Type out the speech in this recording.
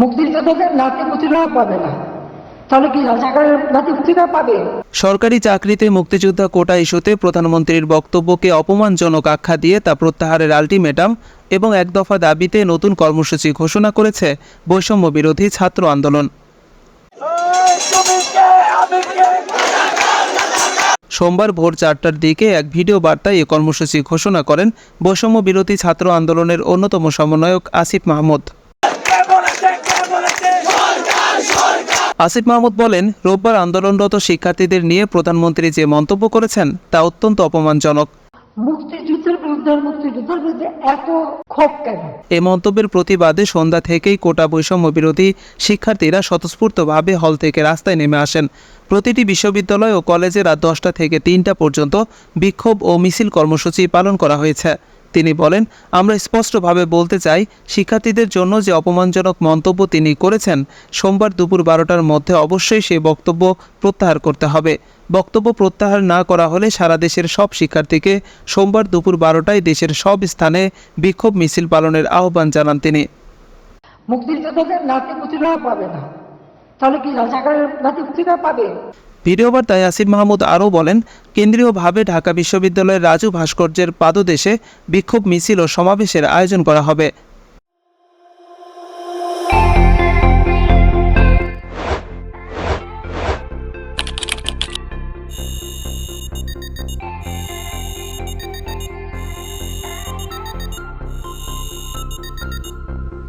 মুক্তিযোদ্ধাদের নাতি পুতিরা পাবে না, তাহলে কি রাজাকারের নাতি পুতিরা পাবে? সরকারি চাকরিতে মুক্তিযোদ্ধা কোটা ইস্যুতে প্রধানমন্ত্রীর বক্তব্যকে অপমানজনক আখ্যা দিয়ে তা প্রত্যাহারের আলটিমেটাম এবং এক দফা দাবিতে নতুন কর্মসূচি ঘোষণা করেছে বৈষম্য বিরোধী ছাত্র আন্দোলন। সোমবার ভোর 4টার দিকে এক ভিডিও বার্তায় এ কর্মসূচি ঘোষণা করেন বৈষম্য বিরোধী ছাত্র আন্দোলনের অন্যতম সমন্বয়ক আসিফ মাহমুদ। আসিফ মাহমুদ বলেন, রোববার আন্দোলনরত শিক্ষার্থীদের নিয়ে প্রধানমন্ত্রী যে মন্তব্য করেছেন তা অত্যন্ত অপমানজনক। মুক্তিযুদ্ধের বিরুদ্ধে এত ক্ষোভ কেন? এ মন্তব্যের প্রতিবাদে সন্ধ্যা থেকেই কোটা বৈষম্য বিরোধী শিক্ষার্থীরা স্বতঃস্ফূর্তভাবে হল থেকে রাস্তায় নেমে আসেন। প্রতিটি বিশ্ববিদ্যালয় ও কলেজে রাত 10টা থেকে 3টা পর্যন্ত বিক্ষোভ ও মিছিল কর্মসূচি পালন করা হয়েছে। তিনি বলেন, আমরা স্পষ্টভাবে বলতে চাই, শিক্ষার্থীদের জন্য যে অপমানজনক মন্তব্য তিনি করেছেন, সোমবার দুপুর 12টার মধ্যে অবশ্যই সেই বক্তব্য প্রত্যাহার করতে হবে। বক্তব্য প্রত্যাহার না করা হলে সারা দেশের সব শিক্ষার্থীকে সোমবার দুপুর 12টায় দেশের সব স্থানে বিক্ষোভ মিছিল পালনের আহ্বান জানান তিনি। মুক্তিযোদ্ধাদের নাতি পুতিরা পাবে না, তাহলে কি রাজাকারের নাতি পুতিরা পাবে? ভিডিও বার্তায় আসিফ মাহমুদ আরও বলেন, কেন্দ্রীয়ভাবে ঢাকা বিশ্ববিদ্যালয়ের রাজু ভাস্কর্যের পাদদেশে বিক্ষোভ মিছিল ও সমাবেশের আয়োজন করা হবে।